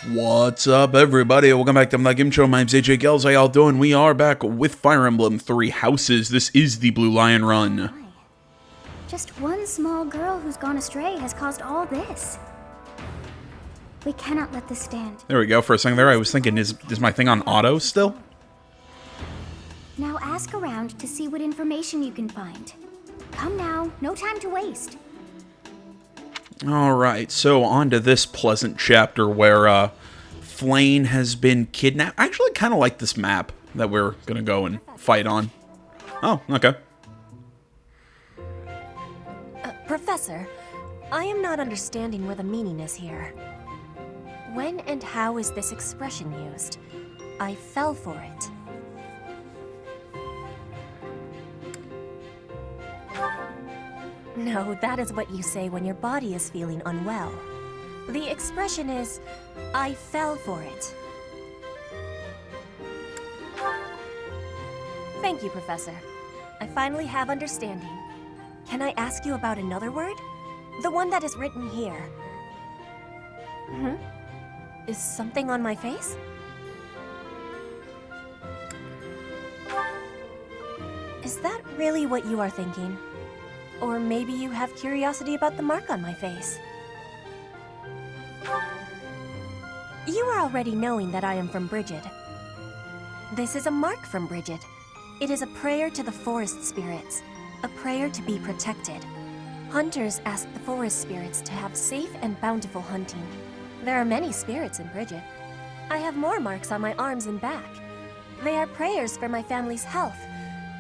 What's up, everybody? Welcome back to my Game Show. My name's AJ Gels. How y'all doing? We are back with Fire Emblem 3 Houses. This is the Blue Lion Run. Just one small girl who's gone astray has caused all this. We cannot let this stand. There we go. For a second there, I was thinking, is my thing on auto still? Now ask around to see what information you can find. Come now, no time to waste. Alright, so on to this pleasant chapter where Flane has been kidnapped. I actually kind of like this map that we're going to go and fight on. Oh, okay. Professor, I am not understanding where the meaning is here. When and how is this expression used? I fell for it. No, that is what you say when your body is feeling unwell. The expression is, I fell for it. Thank you, Professor. I finally have understanding. Can I ask you about another word? The one that is written here. Is something on my face? Is that really what you are thinking? Or maybe you have curiosity about the mark on my face. You are already knowing that I am from Brigid. This is a mark from Brigid. It is a prayer to the forest spirits, a prayer to be protected. Hunters ask the forest spirits to have safe and bountiful hunting. There are many spirits in Brigid. I have more marks on my arms and back. They are prayers for my family's health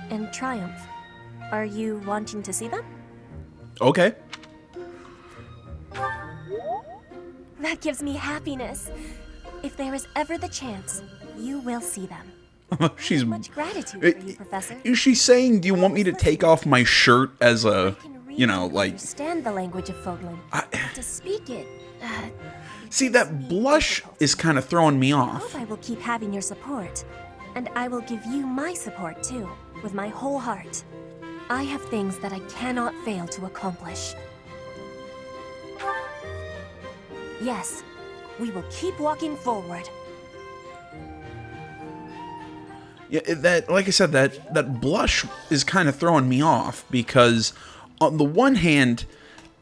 and triumph. Are you wanting to see them? Okay. That gives me happiness. If there is ever the chance, you will see them. She's Much gratitude for you, Professor. Is she saying, do you want me to take off my shirt as a, you know, like... understand the language of Fogland. To speak it, See, that blush is kind of throwing me I off. hope I will keep having your support. And I will give you my support, too, with my whole heart. I have things that I cannot fail to accomplish. Yes, we will keep walking forward. Yeah, that, like I said, that blush is kind of throwing me off because, on the one hand,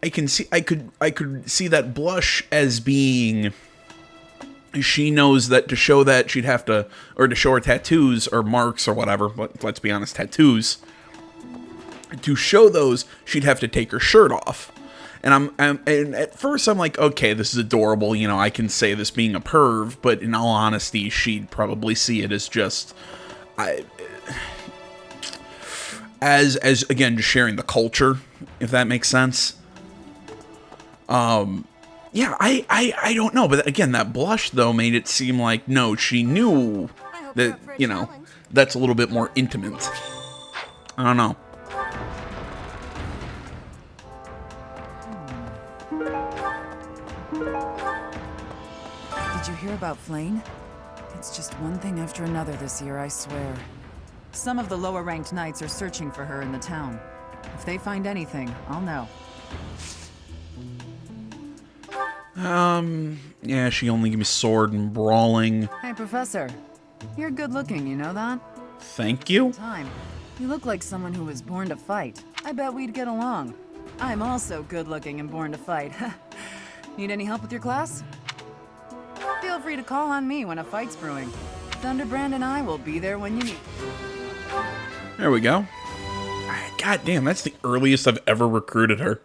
I could see that blush as being. She knows that to show that she'd have to, or to show her tattoos or marks or whatever. But let's be honest, tattoos. To show those, she'd have to take her shirt off. And and at first I'm like, okay, this is adorable. You know, I can say this being a perv, but in all honesty, she'd probably see it as just. As again, just sharing the culture, if that makes sense. Yeah, I don't know, but again, that blush though made it seem like no, she knew that, you know, that's a little bit more intimate. I don't know. Did you hear about Flane? It's just one thing after another this year, I swear. Some of the lower-ranked knights are searching for her in the town. If they find anything, I'll know. Yeah, she only gave me sword and brawling. Hey, Professor. You're good-looking, you know that? Thank you. Time. You look like someone who was born to fight. I bet we'd get along. I'm also good-looking and born to fight. Need any help with your class? Feel free to call on me when a fight's brewing. Thunderbrand and I will be there when you need. There we go. God damn, that's the earliest I've ever recruited her.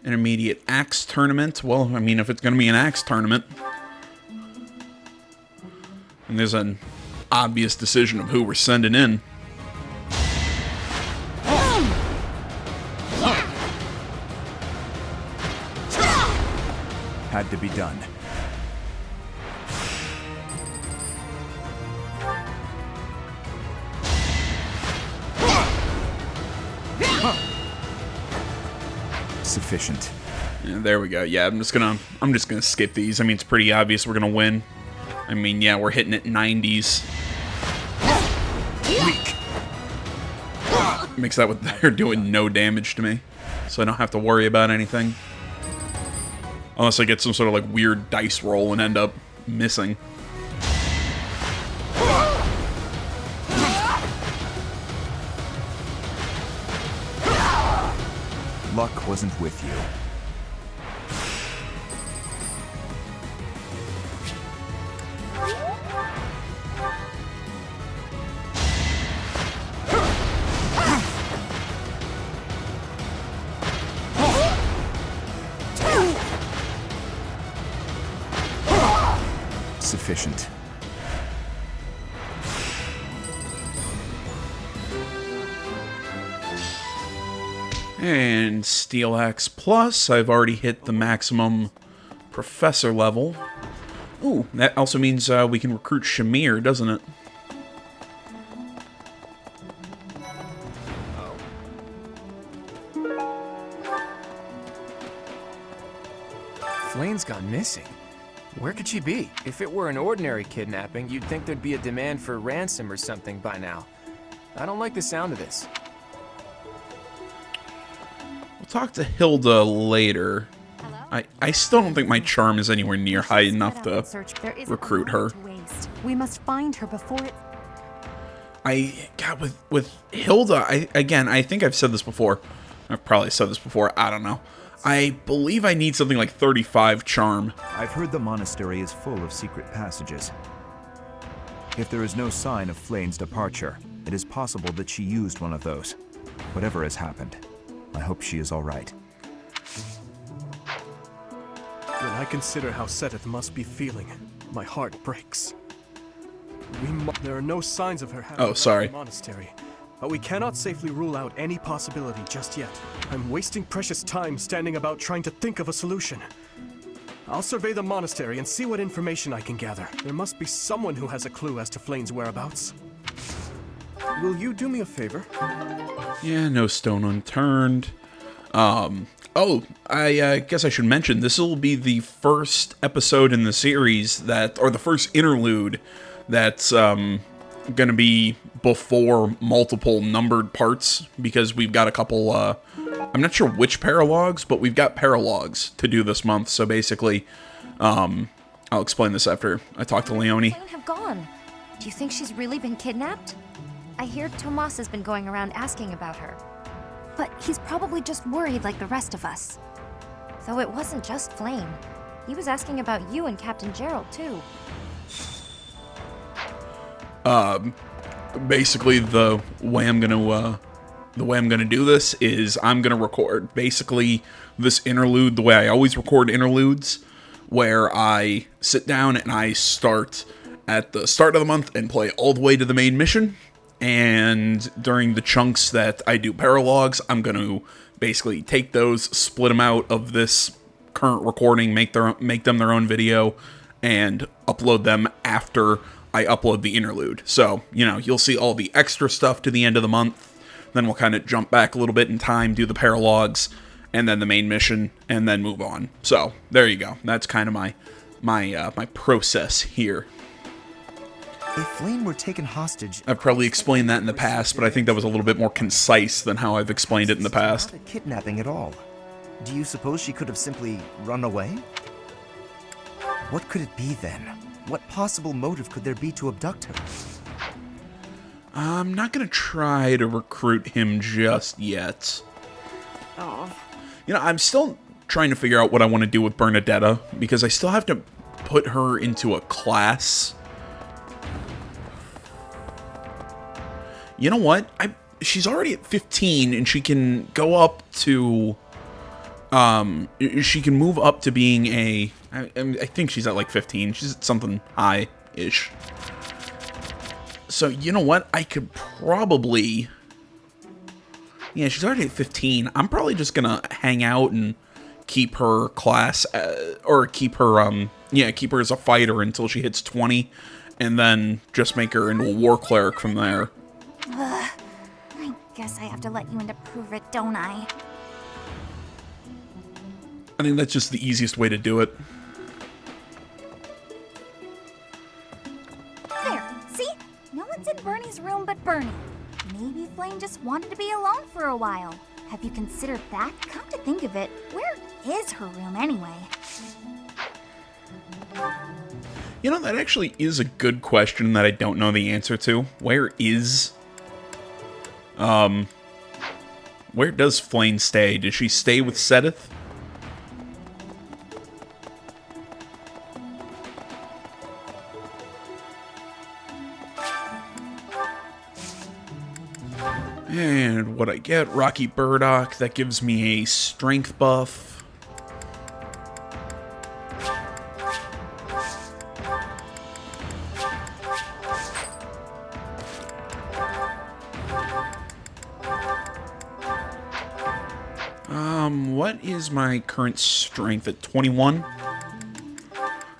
Intermediate axe tournament. Well, I mean, if it's going to be an axe tournament. And there's an obvious decision of who we're sending in. Had to be done. Sufficient. Yeah, there we go. Yeah, I'm just gonna skip these. I mean, it's pretty obvious we're gonna win. I mean, yeah, we're hitting it 90s. Weak. Makes that what they're doing no damage to me, so I don't have to worry about anything. Unless I get some sort of like weird dice roll and end up missing. Luck wasn't with you. Sufficient. And Steel Axe Plus, I've already hit the maximum professor level. Ooh, that also means we can recruit Shamir, doesn't it? Flane's gone missing. Where could she be? If it were an ordinary kidnapping, you'd think there'd be a demand for ransom or something by now. I don't like the sound of this. We'll talk to Hilda later. I still don't think my charm is anywhere near high enough to recruit her. We must find her before it... God, with Hilda, I think I've said this before. I've probably said this before, I don't know. I believe I need something like 35 charm. I've heard the monastery is full of secret passages. If there is no sign of Flane's departure, it is possible that she used one of those. Whatever has happened, I hope she is all right. When I consider how Seteth must be feeling, my heart breaks. There are no signs of her having left the monastery, but we cannot safely rule out any possibility just yet. I'm wasting precious time standing about trying to think of a solution. I'll survey the monastery and see what information I can gather. There must be someone who has a clue as to Flane's whereabouts. Will you do me a favor? Yeah, no stone unturned. Oh, I guess I should mention, this will be the first episode in the series or the first interlude that's gonna be before multiple numbered parts, because we've got a couple, I'm not sure which paralogs, but we've got paralogs to do this month, so basically, I'll explain this after I talk to Leonie. Flame have gone. Do you think she's really been kidnapped? I hear Tomas has been going around asking about her. But he's probably just worried like the rest of us. Though it wasn't just Flame. He was asking about you and Captain Gerald, too. Basically, the way I'm gonna do this is I'm gonna record basically this interlude the way I always record interludes, where I sit down and I start at the start of the month and play all the way to the main mission. And during the chunks that I do paralogs, I'm going to basically take those, split them out of this current recording, make them their own video, and upload them after I upload the interlude. So, you know, you'll see all the extra stuff to the end of the month. Then we'll kind of jump back a little bit in time, do the paralogs, and then the main mission, and then move on. So, there you go. That's kind of my process here. If Flame were taken hostage... I've probably explained that in the past, but I think that was a little bit more concise than how I've explained it in the past. Not a kidnapping at all. Do you suppose she could have simply run away? What could it be then? What possible motive could there be to abduct her? I'm not going to try to recruit him just yet. Oh. You know, I'm still trying to figure out what I want to do with Bernadetta, because I still have to put her into a class. You know what? She's already at 15, and she can go up to... she can move up to being a... I think she's at like 15. She's at something high-ish. So, you know what? I could probably... Yeah, she's already at 15. I'm probably just gonna hang out and keep her class... or keep her, keep her as a fighter until she hits 20. And then just make her into a war cleric from there. I guess I have to let you in to prove it, don't I? I think that's just the easiest way to do it. There, see? No one's in Bernie's room but Bernie. Maybe Flame just wanted to be alone for a while. Have you consider that, come to think of it, where is her room anyway? You know, that actually is a good question that I don't know the answer to. Where does Flayn stay? Does she stay with Seteth? And what I get, Rocky Burdock, that gives me a strength buff. What is my current strength at 21?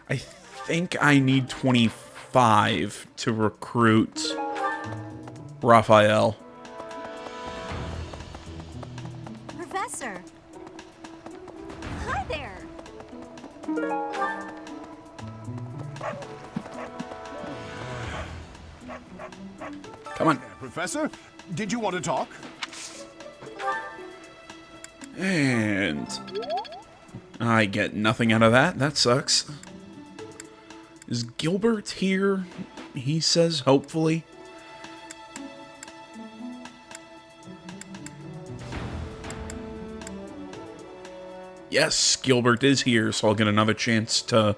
I think I need 25 to recruit Raphael. Professor! Hi there! Come on. Professor, did you want to talk? And I get nothing out of that. That sucks. Is Gilbert here? He says, hopefully. Yes, Gilbert is here, so I'll get another chance to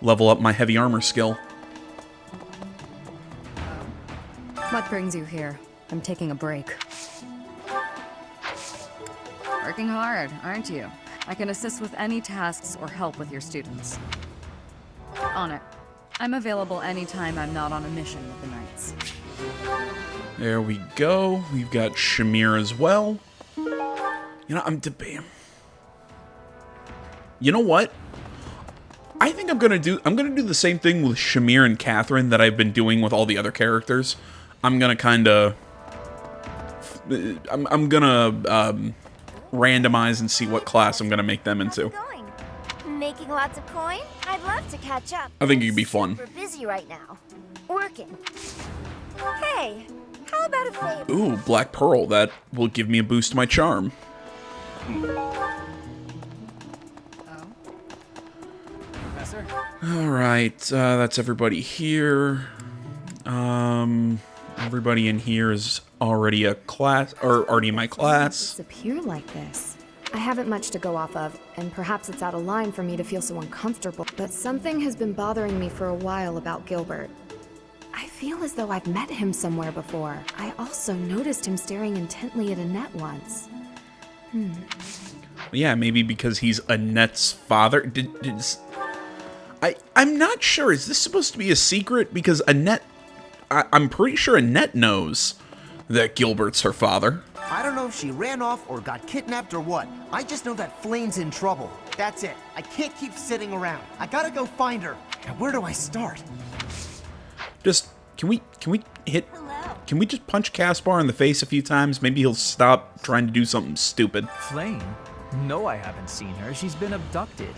level up my heavy armor skill. What brings you here? I'm taking a break. Working hard, aren't you? I can assist with any tasks or help with your students. On it. I'm available anytime I'm not on a mission with the Knights. There we go. We've got Shamir as well. You know, I'm debating. You know what? I think I'm gonna do the same thing with Shamir and Catherine that I've been doing with all the other characters. I'm gonna kinda randomize and see what class I'm gonna make them into. Making lots of coin? I'd love to catch up. I think it'd be fun. We're busy right now. Working. Hey, how about a favor? Ooh, Black Pearl. That will give me a boost to my charm. Professor? Alright, that's everybody here. Everybody in here is already a class, or already in my class. Disappear like this. I haven't much to go off of, and perhaps it's out of line for me to feel so uncomfortable, but something has been bothering me for a while about Gilbert. I feel as though I've met him somewhere before. I also noticed him staring intently at Annette once. Yeah, maybe because he's Annette's father. I'm not sure. Is this supposed to be a secret? Because Annette, I'm pretty sure Annette knows that Gilbert's her father. I don't know if she ran off or got kidnapped or what. I just know that Flayn's in trouble. That's it. I can't keep sitting around. I gotta go find her. Now, where do I start? Just, can we just punch Caspar in the face a few times? Maybe he'll stop trying to do something stupid. Flayn? No, I haven't seen her. She's been abducted.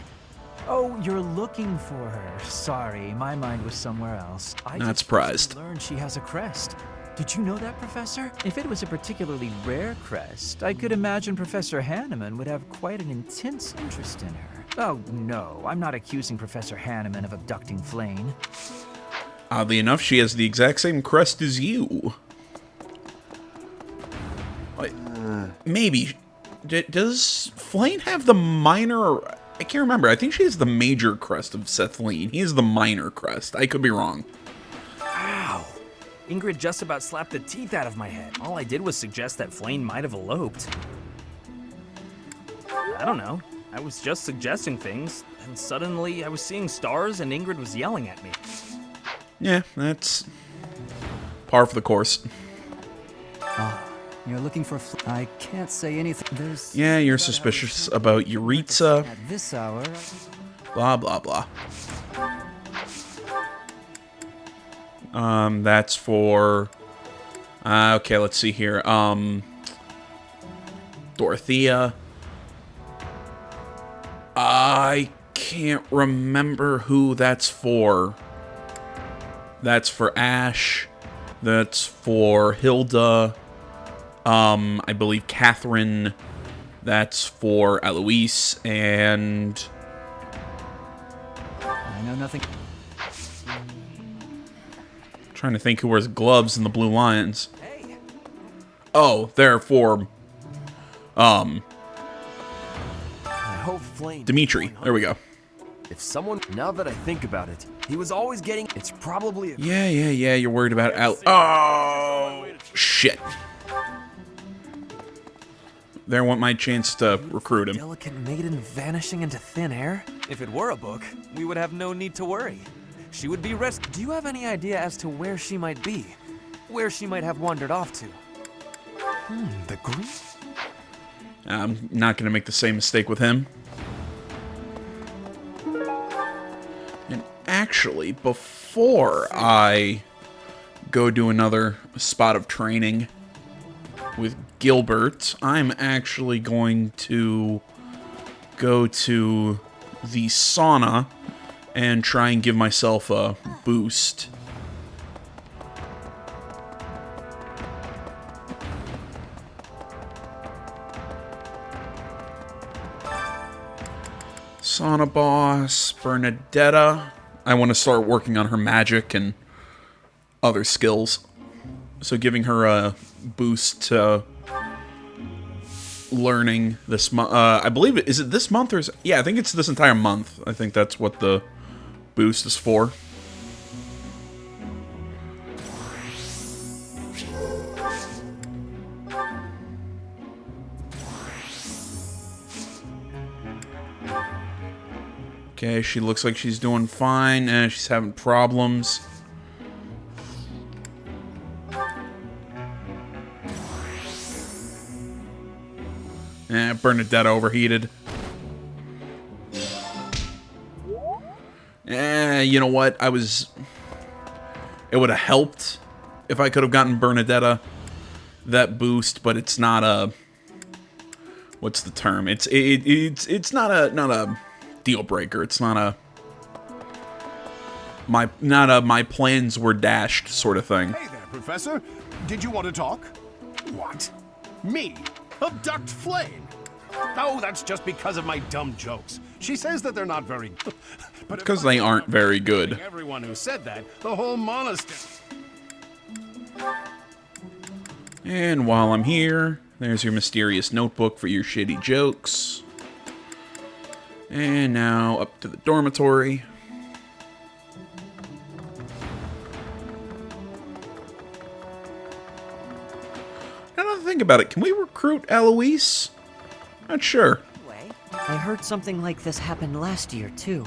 Oh, you're looking for her. Sorry, my mind was somewhere else. Not surprised. I learned she has a crest. Did you know that, Professor? If it was a particularly rare crest, I could imagine Professor Hanneman would have quite an intense interest in her. Oh, no, I'm not accusing Professor Hanneman of abducting Flayn. Oddly enough, she has the exact same crest as you. Maybe. Does Flayn have the minor... I can't remember. I think she has the major crest of Sethleen. He has the minor crest. I could be wrong. Ow! Ingrid just about slapped the teeth out of my head. All I did was suggest that Flayn might have eloped. I don't know. I was just suggesting things, and suddenly I was seeing stars and Ingrid was yelling at me. Yeah, that's par for the course. You're looking for I can't say anything. Yeah, you're suspicious about Yuritsa. At this hour. Blah, blah, blah. That's for... okay, let's see here. Dorothea. I can't remember who that's for. That's for Ash. That's for Hilda. I believe Catherine, that's for Eloise, and... I know nothing. Trying to think who wears gloves in the Blue Lions. Oh, they're for... I hope Flame... Dimitri. There we go. If someone... Now that I think about it, he was always getting... It's probably... Yeah, you're worried about Oh, shit. There went my chance to recruit him. Delicate maiden vanishing into thin air? If it were a book, we would have no need to worry. She would be rescued. Do you have any idea as to where she might be? Where she might have wandered off to? The green... I'm not going to make the same mistake with him. And actually, before I go do another spot of training with Gilbert, I'm actually going to go to the sauna and try and give myself a boost. Sauna boss, Bernadetta. I want to start working on her magic and other skills. So giving her a boost to learning this month. I believe is it this month or is it, yeah, I think it's this entire month. I think that's what the boost is for. Okay, she looks like she's doing fine, and she's having problems. Bernadette overheated. You know what? It would have helped if I could have gotten Bernadetta that boost, but it's not a... What's the term? It's not a deal breaker. It's not a my plans were dashed sort of thing. Hey there, Professor. Did you want to talk? What? Me? Abduct Flame? Oh, that's just because of my dumb jokes. She says that they're not very good. But because they aren't very good. Everyone who said that, the whole monastery. And while I'm here, there's your mysterious notebook for your shitty jokes. And now up to the dormitory. Now that I think about it, can we recruit Eloise? Not sure. I heard something like this happened last year, too.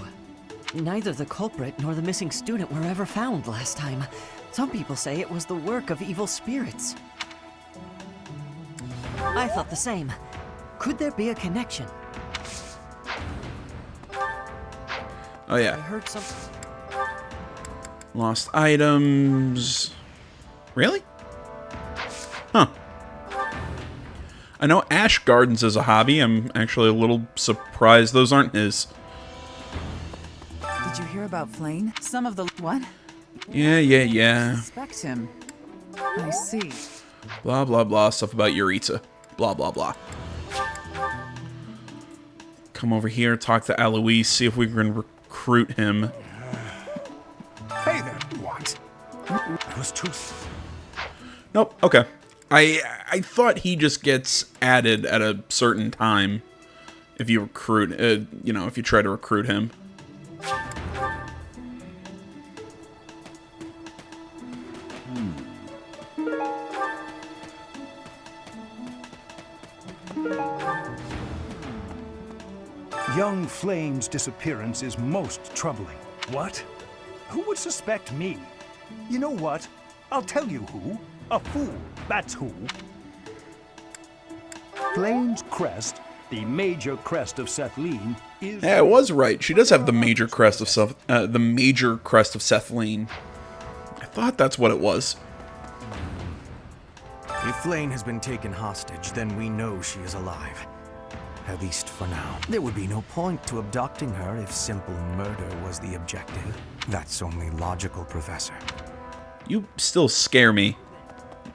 Neither the culprit nor the missing student were ever found last time. Some people say it was the work of evil spirits. I thought the same. Could there be a connection? Oh yeah. I heard something. Lost items. Really? Huh. I know Ash Gardens is a hobby. I'm actually a little surprised those aren't his. Did you hear about Flame? Some of the... What? Yeah. Suspect him. I see. Blah, blah, blah. Stuff about Yuritsa. Blah, blah, blah. Come over here, talk to Eloise, see if we can recruit him. Hey there. What? I was too... Nope, okay. I thought he just gets added at a certain time if you recruit, you know, if you try to recruit him. Young Flame's disappearance is most troubling. What? Who would suspect me? You know what? I'll tell you who. A fool, that's who. Flame's crest, the major crest of Sethleen, is... Yeah, it was right. She does have the major crest of Sethleen. I thought that's what it was. If Flame has been taken hostage, then we know she is alive. At least for now. There would be no point to abducting her if simple murder was the objective. That's only logical, Professor. You still scare me.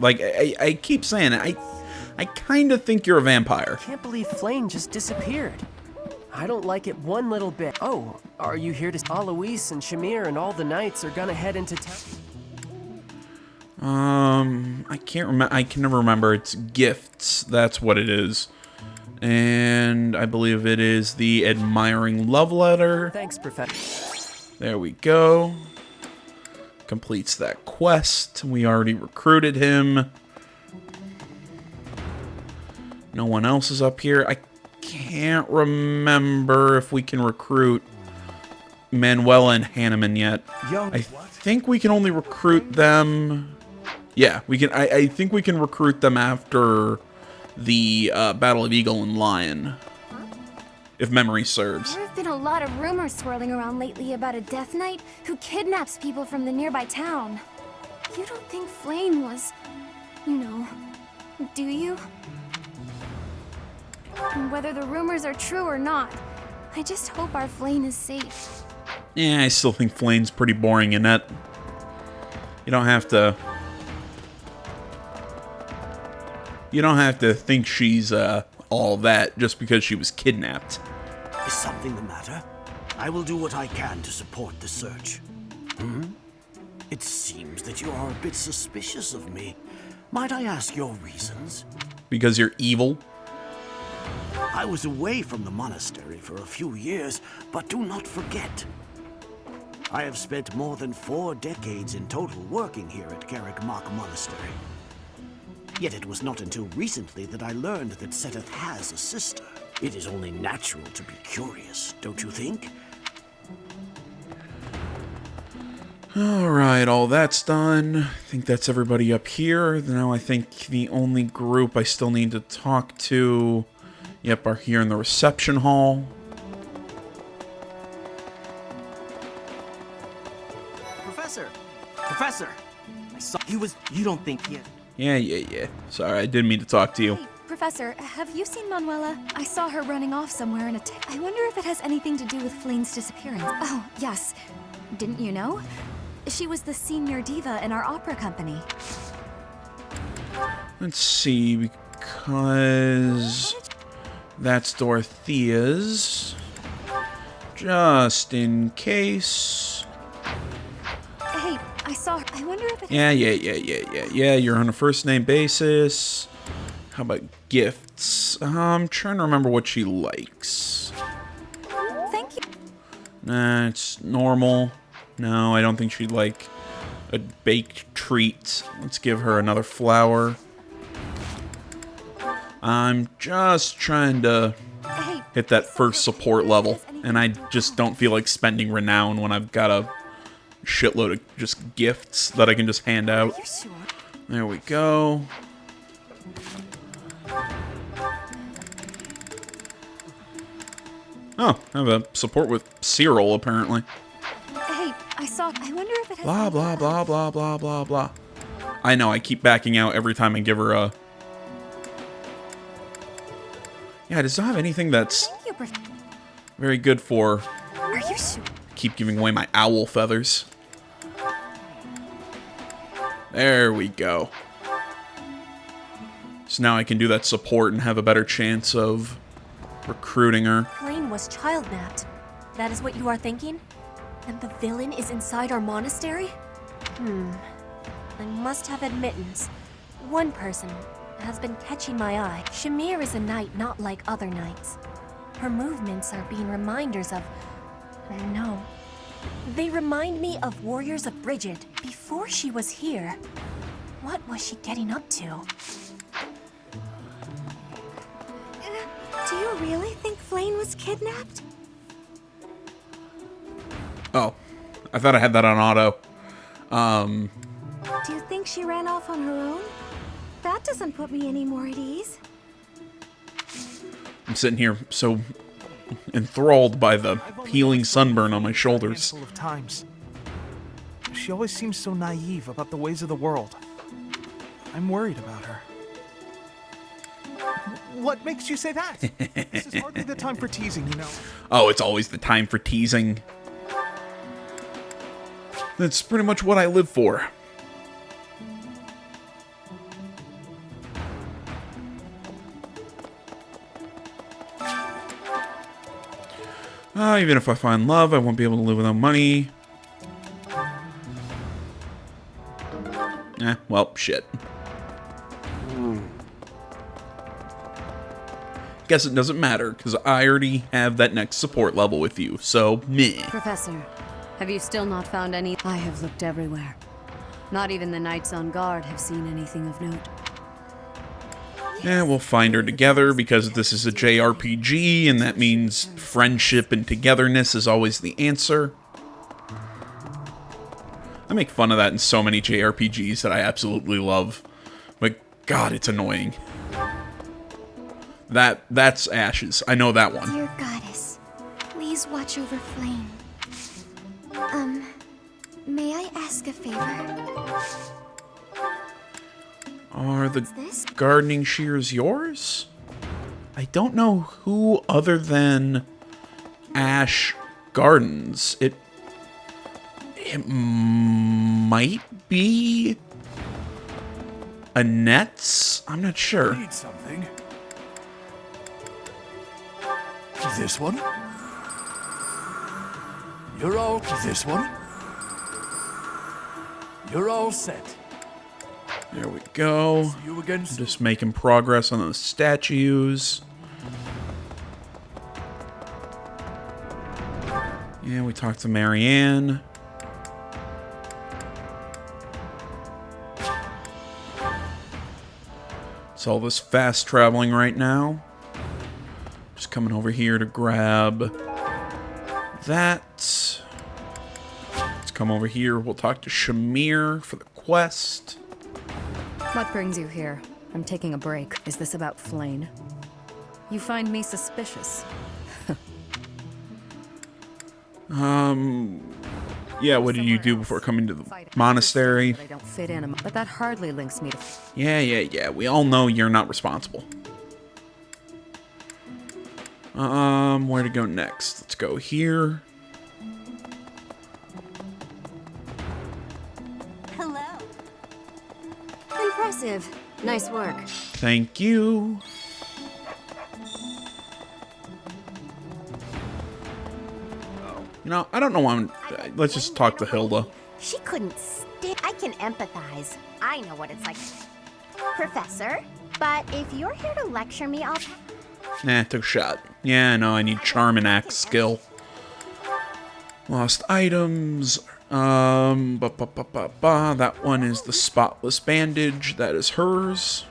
Like, I keep saying it. I kind of think you're a vampire. Can't believe Flame just disappeared. I don't like it one little bit. Oh, are you here to... Alois and Shamir and all the knights are gonna head into town. I can't remember. I can never remember. It's gifts. That's what it is. And I believe it is the admiring love letter. Thanks, Professor. There we go. Completes that quest. We already recruited him. No one else is up here. I can't remember if we can recruit Manuela and Hanneman yet. I think we can only recruit them. Yeah, we can. I think we can recruit them after the Battle of Eagle and Lion, if memory serves. There have been a lot of rumors swirling around lately about a Death Knight who kidnaps people from the nearby town. You don't think Flame was, you know, do you? And whether the rumors are true or not, I just hope our Flame is safe. Yeah, I still think Flame's pretty boring, Annette. You don't have to... You don't have to think she's all that just because she was kidnapped. Is something the matter? I will do what I can to support the search. It seems that you are a bit suspicious of me. Might I ask your reasons? Because you're evil? I was away from the monastery for a few years, but do not forget. I have spent more than 4 decades in total working here at Garrick Mach Monastery. Yet it was not until recently that I learned that Seteth has a sister. It is only natural to be curious, don't you think? Alright, all that's done. I think that's everybody up here. Now I think the only group I still need to talk to, yep, are here in the reception hall. Professor! I saw he was... You don't think he... Yeah. Sorry, I didn't mean to talk to you. Hey, Professor, have you seen Manuela? I saw her running off somewhere in a I wonder if it has anything to do with Flame's disappearance. Oh, yes. Didn't you know? She was the senior diva in our opera company. Let's see, because that's Dorothea's. Just in case. Hey, I saw her. I wonder if it Yeah, you're on a first name basis. How about gifts? I'm trying to remember what she likes. Thank you. Nah, it's normal. No, I don't think she'd like a baked treat. Let's give her another flower. I'm just trying to hit that first support level, and I just don't feel like spending renown when I've got a shitload of just gifts that I can just hand out. There we go. Oh, I have a support with Cyril, apparently. Hey, I wonder if it has... Blah, blah, blah, blah, blah, blah, blah. I know, I keep backing out every time I give her a... Yeah, it does not have anything that's very good for... Are you sure? Keep giving away my owl feathers. There we go. So now I can do that support and have a better chance of recruiting her. Flame was child-napped. That is what you are thinking? And the villain is inside our monastery? I must have admittance. One person has been catching my eye. Shamir is a knight not like other knights. Her movements are being reminders of... No. They remind me of warriors of Bridget before she was here. What was she getting up to? Do you really think Flame was kidnapped? Oh, I thought I had that on auto. Do you think she ran off on her own? That doesn't put me any more at ease. I'm sitting here so enthralled by the peeling sunburn on my shoulders. Of times. She always seems so naive about the ways of the world. I'm worried about her. What makes you say that? This is hardly the time for teasing, you know. Oh, it's always the time for teasing. That's pretty much what I live for. Even if I find love, I won't be able to live without money. Well, shit. Guess it doesn't matter, because I already have that next support level with you, so meh. Professor, have you still not found any? I have looked everywhere. Not even the knights on guard have seen anything of note. Yeah, we'll find her together, because this is a JRPG, and that means friendship and togetherness is always the answer. I make fun of that in so many JRPGs that I absolutely love. But God, it's annoying. That's Ashes. I know that one. Dear goddess, please watch over Flame. May I ask a favor? Are the gardening shears yours? I don't know who other than Ash gardens. It might be Annette's? I'm not sure. Need something. This one? You're all... This one? You're all set. There we go. See you again soon. Just making progress on those statues. Yeah, we talked to Marianne. It's all this fast traveling right now. Just coming over here to grab that. Let's come over here. We'll talk to Shamir for the quest. What brings you here? I'm taking a break. Is this about Flane? You find me suspicious. Yeah, what did you do before coming to the monastery? I don't fit in, but that hardly links me to... Yeah. We all know you're not responsible. Where to go next? Let's go here. Hello. Impressive. Nice work. Thank you. You know, I don't know why let's just talk to Hilda. She couldn't stand. I can empathize. I know what it's like. Professor, but if you're here to lecture me, I'll... Nah, took a shot. Yeah, I know, I need charm and axe skill. Lost items. That one is the spotless bandage. That is hers.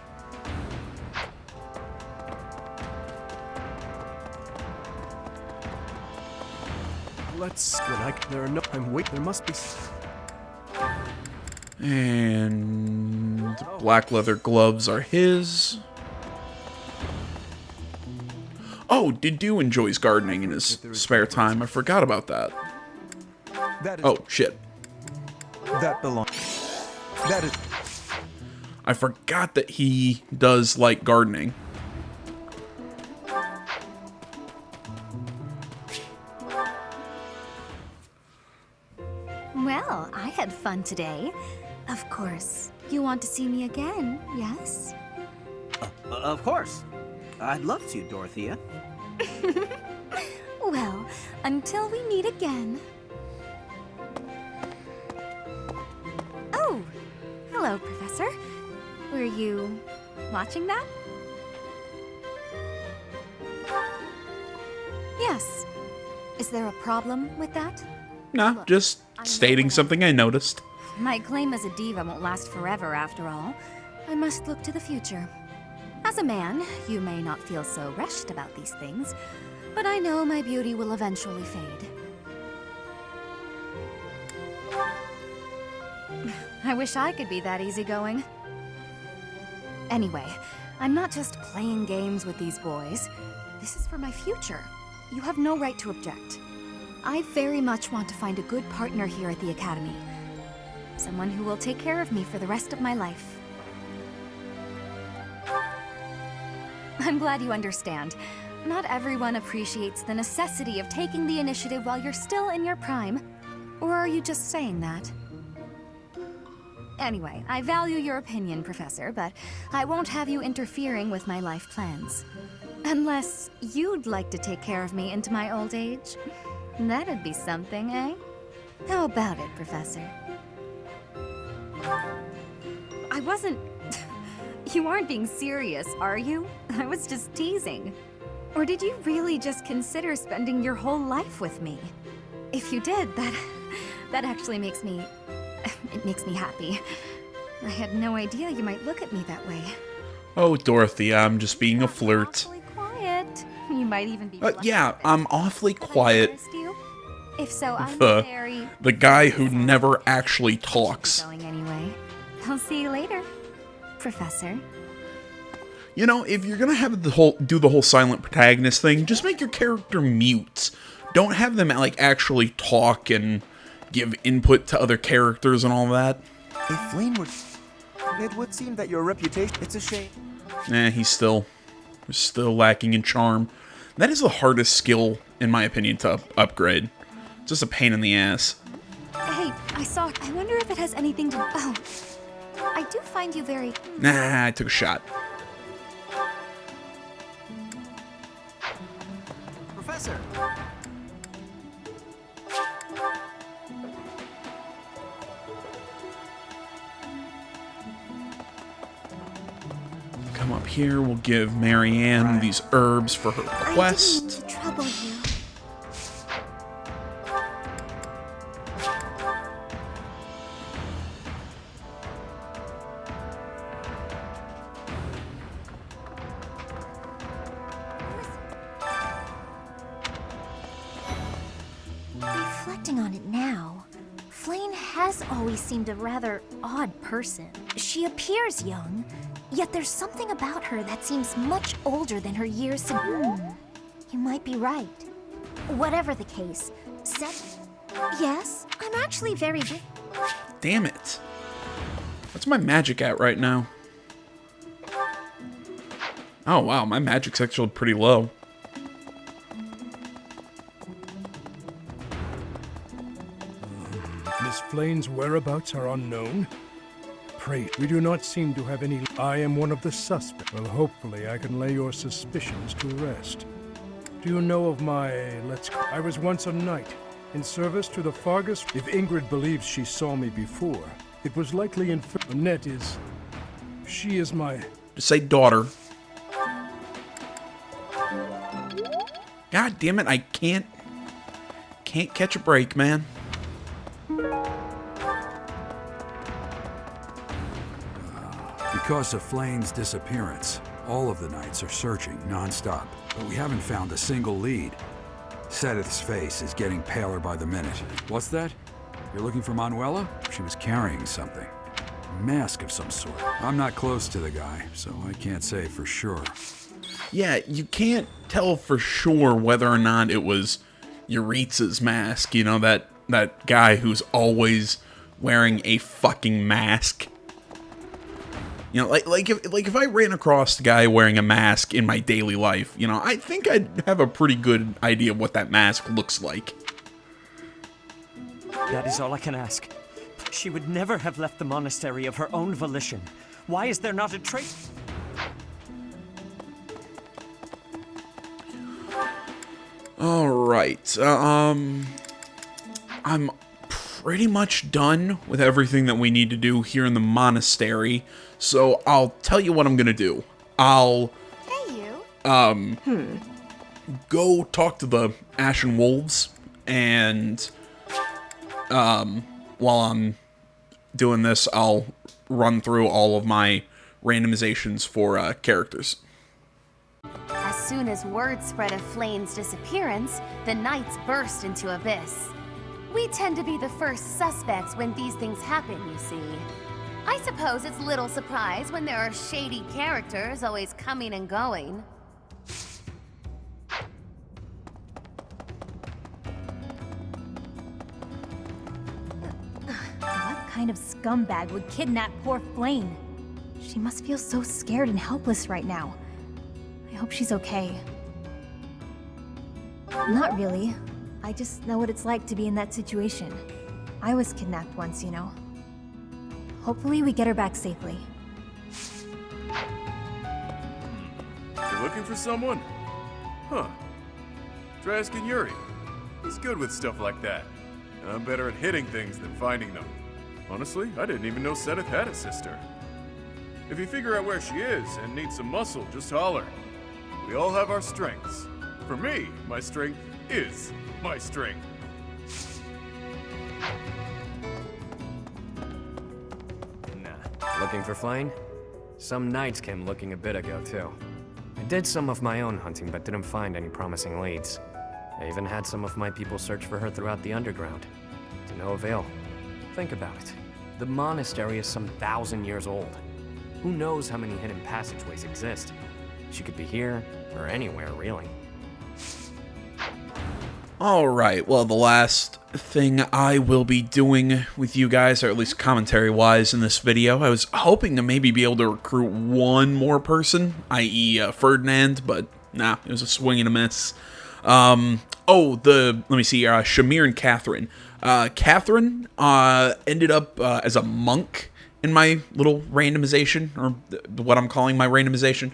Let's... There are no... There must be... And black leather gloves are his. Oh, Didu enjoys gardening in his spare time. I forgot about that. Oh, shit. That belongs... That is... I forgot that he does like gardening. Well, I had fun today. Of course. You want to see me again, yes? Of course. I'd love to, Dorothea. Well, until we meet again. Oh, hello, Professor. Were you watching that? Yes. Is there a problem with that? Nah, just stating something I noticed. My claim as a diva won't last forever, after all. I must look to the future. As a man, you may not feel so rushed about these things, but I know my beauty will eventually fade. I wish I could be that easygoing. Anyway, I'm not just playing games with these boys. This is for my future. You have no right to object. I very much want to find a good partner here at the Academy. Someone who will take care of me for the rest of my life. I'm glad you understand. Not everyone appreciates the necessity of taking the initiative while you're still in your prime. Or are you just saying that? Anyway, I value your opinion, Professor, but I won't have you interfering with my life plans. Unless you'd like to take care of me into my old age. That'd be something, eh? How about it, Professor? I wasn't... You aren't being serious, are you? I was just teasing. Or did you really just consider spending your whole life with me? If you did, that actually makes me... It makes me happy. I had no idea you might look at me that way. Oh, Dorothy, I'm just being a flirt. Quiet. You might even be... Yeah, I'm awfully quiet. If so, I'm The guy who never actually talks. Going anyway. I'll see you later, Professor. You know, if you're gonna have do the whole silent protagonist thing, just make your character mute. Don't have them like actually talk and give input to other characters and all that. If Flayn were... It would seem that your reputation... It's a shame. He's still lacking in charm. That is the hardest skill, in my opinion, to upgrade. It's just a pain in the ass. Hey, I wonder if it has anything to... Oh, I do find you very... Nah, I took a shot. Professor! Come up here, we'll give Marianne these herbs for her quest. I didn't mean to trouble you. Reflecting on it now, Flayn has always seemed a rather odd person. She appears young, yet there's something about her that seems much older than her years. You might be right. Whatever the case, yes, I'm actually very... Damn it. What's my magic at right now? Oh wow, my magic's actually pretty low. Miss Flayn's whereabouts are unknown. Pray, we do not seem to have any... I am one of the suspects. Well, hopefully I can lay your suspicions to rest. Do you know of my... I was once a knight, in service to the Fargus. If Ingrid believes she saw me before, it was likely in... Annette is... She is my... Just say daughter. God damn it, I can't catch a break, man. Because of Flayn's disappearance, all of the knights are searching non-stop, but we haven't found a single lead. Sedith's face is getting paler by the minute. What's that? You're looking for Manuela? She was carrying something. A mask of some sort. I'm not close to the guy, so I can't say for sure. Yeah, you can't tell for sure whether or not it was Yuritsa's mask. You know, that guy who's always wearing a fucking mask. You know, like if I ran across a guy wearing a mask in my daily life, you know, I think I'd have a pretty good idea of what that mask looks like. That is all I can ask. She would never have left the monastery of her own volition. Why is there not a trace? All right. I'm pretty much done with everything that we need to do here in the monastery. So I'll tell you what I'm gonna do. I'll go talk to the Ashen Wolves, and while I'm doing this, I'll run through all of my randomizations for characters. As soon as word spread of Flayn's disappearance, the knights burst into abyss. We tend to be the first suspects when these things happen, you see. I suppose it's little surprise when there are shady characters always coming and going. What kind of scumbag would kidnap poor Flayn? She must feel so scared and helpless right now. I hope she's okay. Not really. I just know what it's like to be in that situation. I was kidnapped once, you know. Hopefully we get her back safely. You looking for someone? Huh. Try asking Yuri. He's good with stuff like that. And I'm better at hitting things than finding them. Honestly, I didn't even know Sedith had a sister. If you figure out where she is and need some muscle, just holler. We all have our strengths. For me, my strength is my strength. Looking for Flame? Some knights came looking a bit ago, too. I did some of my own hunting, but didn't find any promising leads. I even had some of my people search for her throughout the underground. To no avail. Think about it. The monastery is some 1,000 years old. Who knows how many hidden passageways exist? She could be here, or anywhere, really. Alright, well, the last thing I will be doing with you guys, or at least commentary-wise in this video, I was hoping to maybe be able to recruit one more person, i.e. Ferdinand, but nah, it was a swing and a miss. Let me see, Shamir and Catherine. Catherine ended up as a monk in my little randomization, or what I'm calling my randomization.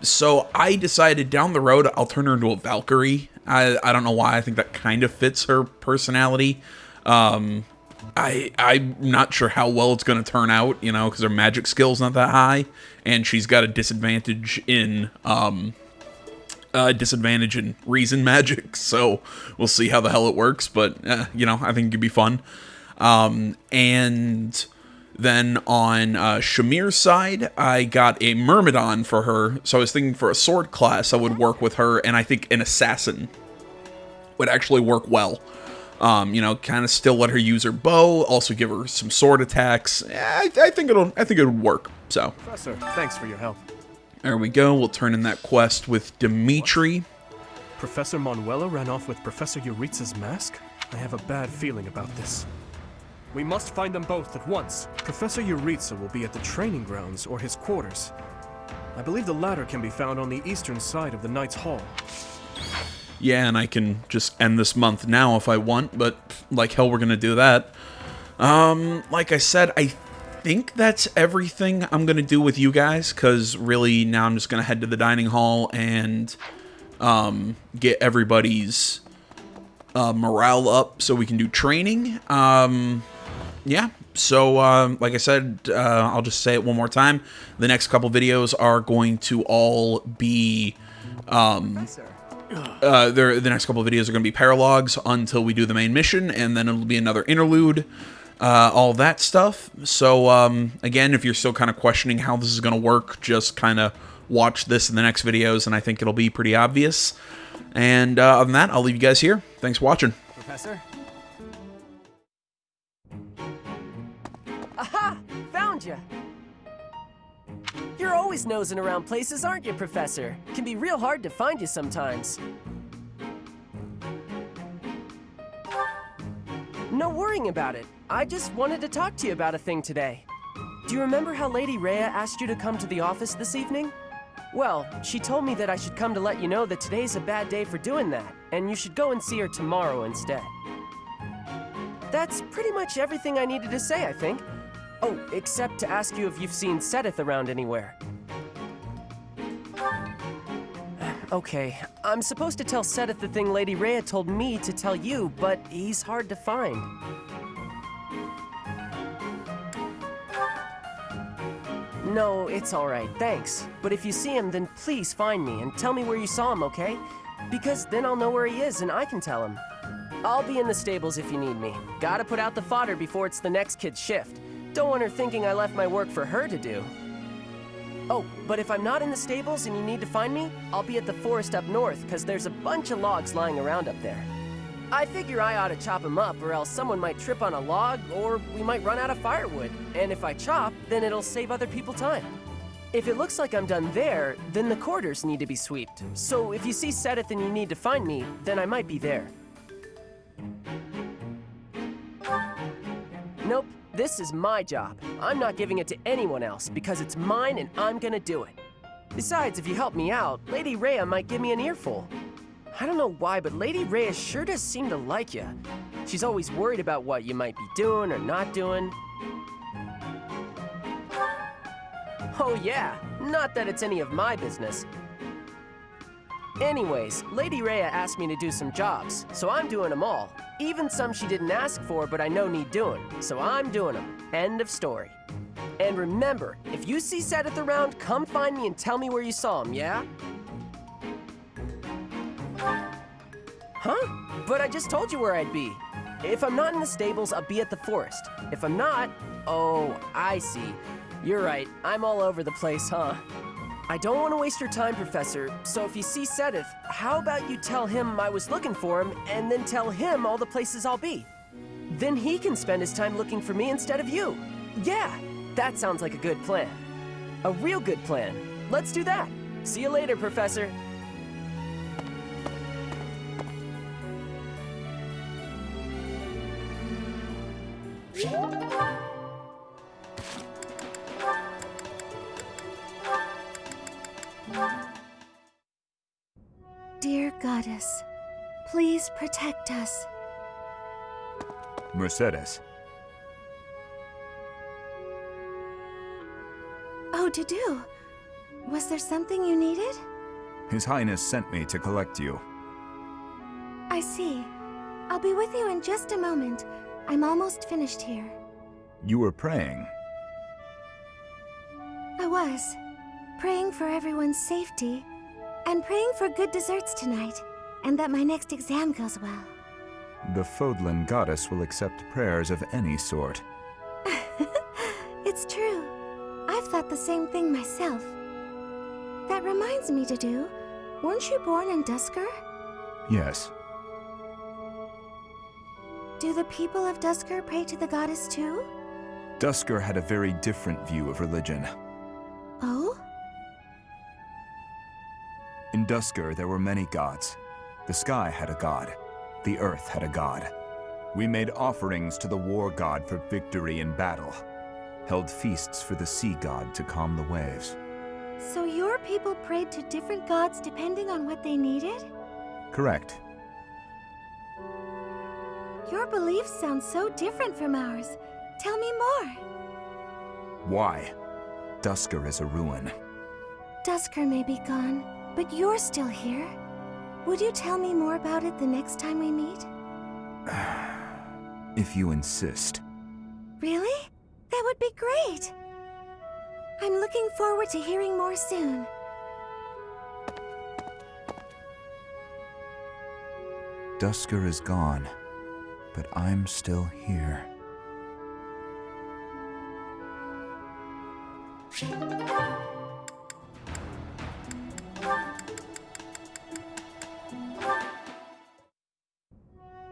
So I decided down the road I'll turn her into a Valkyrie. I don't know why. I think that kind of fits her personality. I'm not sure how well it's going to turn out, you know, because her magic skill's not that high, and she's got a disadvantage in reason magic. So we'll see how the hell it works. But you know, I think it could be fun. And then on Shamir's side, I got a Myrmidon for her. So I was thinking for a sword class, I would work with her, and I think an assassin would actually work well. You know, kind of still let her use her bow, also give her some sword attacks. I think it would work. So, Professor, thanks for your help. There we go. We'll turn in that quest with Dimitri. Professor Manuela ran off with Professor Yuritsa's mask? I have a bad feeling about this. We must find them both at once. Professor Yuritsa will be at the training grounds or his quarters. I believe the latter can be found on the eastern side of the Knight's Hall. Yeah, and I can just end this month now if I want, but like hell we're gonna do that. Like I said, I think that's everything I'm gonna do with you guys, because really now I'm just gonna head to the dining hall and get everybody's morale up so we can do training. Yeah, so like I said, I'll just say it one more time. The next couple videos are going to all be the next couple of videos are going to be paralogs until we do the main mission, and then it'll be another interlude, all that stuff. So again, if you're still kind of questioning how this is going to work, just kind of watch this in the next videos, and I think it'll be pretty obvious. And other than that, I'll leave you guys here. Thanks for watching. Professor? Aha! Found you! You're always nosing around places, aren't you, Professor? Can be real hard to find you sometimes. No worrying about it. I just wanted to talk to you about a thing today. Do you remember how Lady Rhea asked you to come to the office this evening? Well, she told me that I should come to let you know that today's a bad day for doing that, and you should go and see her tomorrow instead. That's pretty much everything I needed to say, I think. Oh, except to ask you if you've seen Sedith around anywhere. Okay, I'm supposed to tell Sedith the thing Lady Rhea told me to tell you, but he's hard to find. No, it's alright, thanks. But if you see him, then please find me and tell me where you saw him, okay? Because then I'll know where he is and I can tell him. I'll be in the stables if you need me. Gotta put out the fodder before it's the next kid's shift. Don't want her thinking I left my work for her to do. Oh, but if I'm not in the stables and you need to find me, I'll be at the forest up north, because there's a bunch of logs lying around up there. I figure I ought to chop them up, or else someone might trip on a log, or we might run out of firewood. And if I chop, then it'll save other people time. If it looks like I'm done there, then the quarters need to be swept. So if you see Sedith and you need to find me, then I might be there. Nope. This is my job. I'm not giving it to anyone else because it's mine and I'm gonna do it. Besides, if you help me out, Lady Rhea might give me an earful. I don't know why, but Lady Rhea sure does seem to like you. She's always worried about what you might be doing or not doing. Oh yeah, not that it's any of my business. Anyways, Lady Rhea asked me to do some jobs, so I'm doing them all. Even some she didn't ask for, but I know need doing, so I'm doing them. End of story. And remember, if you see Seth around, come find me and tell me where you saw him, yeah? Huh? But I just told you where I'd be. If I'm not in the stables, I'll be at the forest. If I'm not, oh, I see. You're right, I'm all over the place, huh? I don't want to waste your time, Professor, so if you see Sedith, how about you tell him I was looking for him, and then tell him all the places I'll be? Then he can spend his time looking for me instead of you. Yeah, that sounds like a good plan. A real good plan. Let's do that. See you later, Professor. Dear Goddess, please protect us. Mercedes. Oh, Dudu. Was there something you needed? His Highness sent me to collect you. I see. I'll be with you in just a moment. I'm almost finished here. You were praying. I was. Praying for everyone's safety. And praying for good desserts tonight. And that my next exam goes well. The Fodlan goddess will accept prayers of any sort. It's true. I've thought the same thing myself. That reminds me, Dudu. Weren't you born in Dusker? Yes. Do the people of Dusker pray to the goddess too? Dusker had a very different view of religion. Oh? In Dusker, there were many gods. The sky had a god. The earth had a god. We made offerings to the war god for victory in battle. Held feasts for the sea god to calm the waves. So your people prayed to different gods depending on what they needed? Correct. Your beliefs sound so different from ours. Tell me more. Why? Dusker is a ruin. Dusker may be gone, but you're still here. Would you tell me more about it the next time we meet? If you insist. Really? That would be great! I'm looking forward to hearing more soon. Dusker is gone, but I'm still here.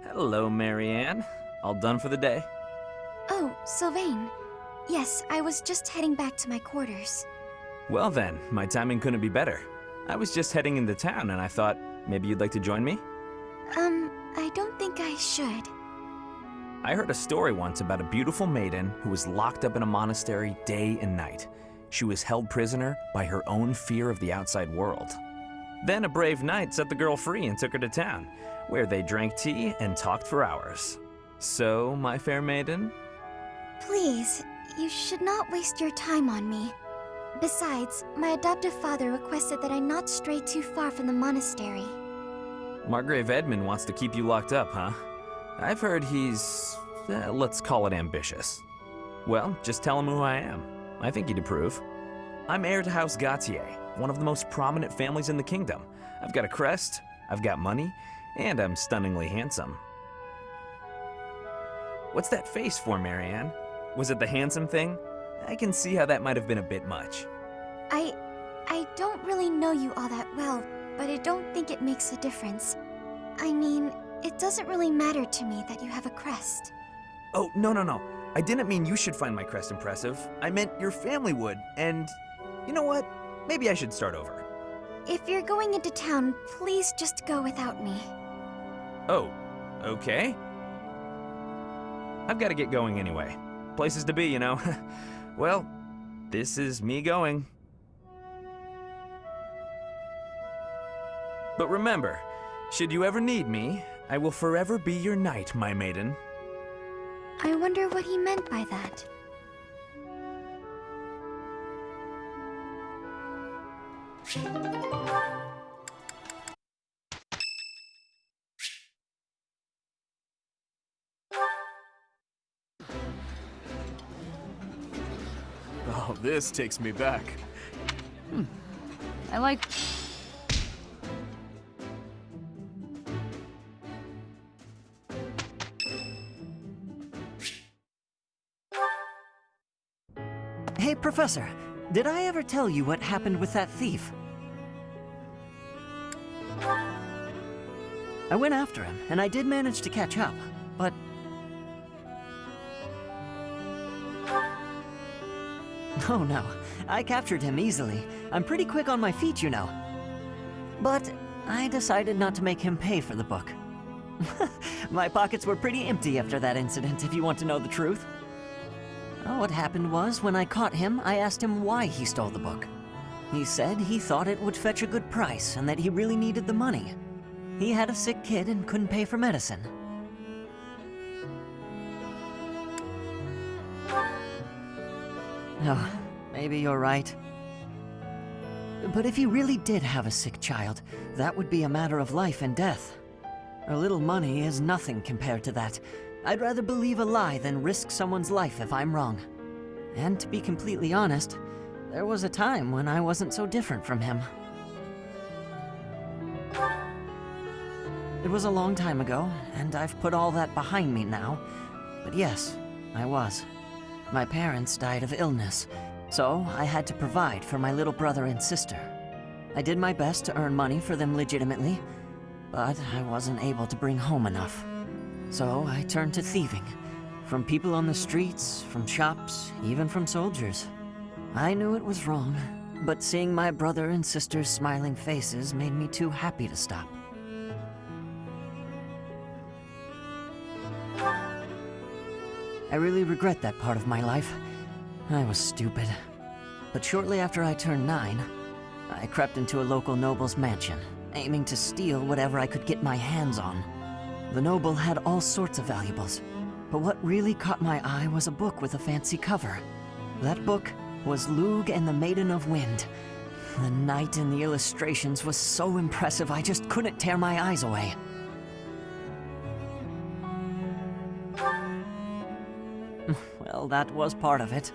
Hello, Marianne. All done for the day? Oh, Sylvain. Yes, I was just heading back to my quarters. Well then, my timing couldn't be better. I was just heading into town and I thought maybe you'd like to join me? I don't think I should. I heard a story once about a beautiful maiden who was locked up in a monastery day and night. She was held prisoner by her own fear of the outside world. Then a brave knight set the girl free and took her to town, where they drank tea and talked for hours. So, my fair maiden? Please, you should not waste your time on me. Besides, my adoptive father requested that I not stray too far from the monastery. Margrave Edmund wants to keep you locked up, huh? I've heard he's, let's call it ambitious. Well, just tell him who I am. I think he'd approve. I'm heir to House Gautier, one of the most prominent families in the kingdom. I've got a crest, I've got money, and I'm stunningly handsome. What's that face for, Marianne? Was it the handsome thing? I can see how that might have been a bit much. I don't really know you all that well, but I don't think it makes a difference. I mean, it doesn't really matter to me that you have a crest. Oh, no. I didn't mean you should find my crest impressive. I meant your family would, and you know what? Maybe I should start over. If you're going into town, please just go without me. Oh, okay. I've got to get going anyway. Places to be, you know. Well, this is me going. But remember, should you ever need me, I will forever be your knight, my maiden. I wonder what he meant by that. Now this takes me back. I like... Hey, Professor, did I ever tell you what happened with that thief? I went after him, and I did manage to catch up, but... Oh no, I captured him easily. I'm pretty quick on my feet, you know. But I decided not to make him pay for the book. My pockets were pretty empty after that incident, if you want to know the truth. Well, what happened was, when I caught him, I asked him why he stole the book. He said he thought it would fetch a good price and that he really needed the money. He had a sick kid and couldn't pay for medicine. Oh, maybe you're right. But if he really did have a sick child, that would be a matter of life and death. A little money is nothing compared to that. I'd rather believe a lie than risk someone's life if I'm wrong. And to be completely honest, there was a time when I wasn't so different from him. It was a long time ago, and I've put all that behind me now. But yes, I was. My parents died of illness, so I had to provide for my little brother and sister. I did my best to earn money for them legitimately, but I wasn't able to bring home enough. So I turned to thieving. From people on the streets, from shops, even from soldiers. I knew it was wrong, but seeing my brother and sister's smiling faces made me too happy to stop. I really regret that part of my life. I was stupid. But shortly after I turned 9, I crept into a local noble's mansion, aiming to steal whatever I could get my hands on. The noble had all sorts of valuables, but what really caught my eye was a book with a fancy cover. That book was Lugh and the Maiden of Wind. The knight in the illustrations was so impressive I just couldn't tear my eyes away. Well, that was part of it.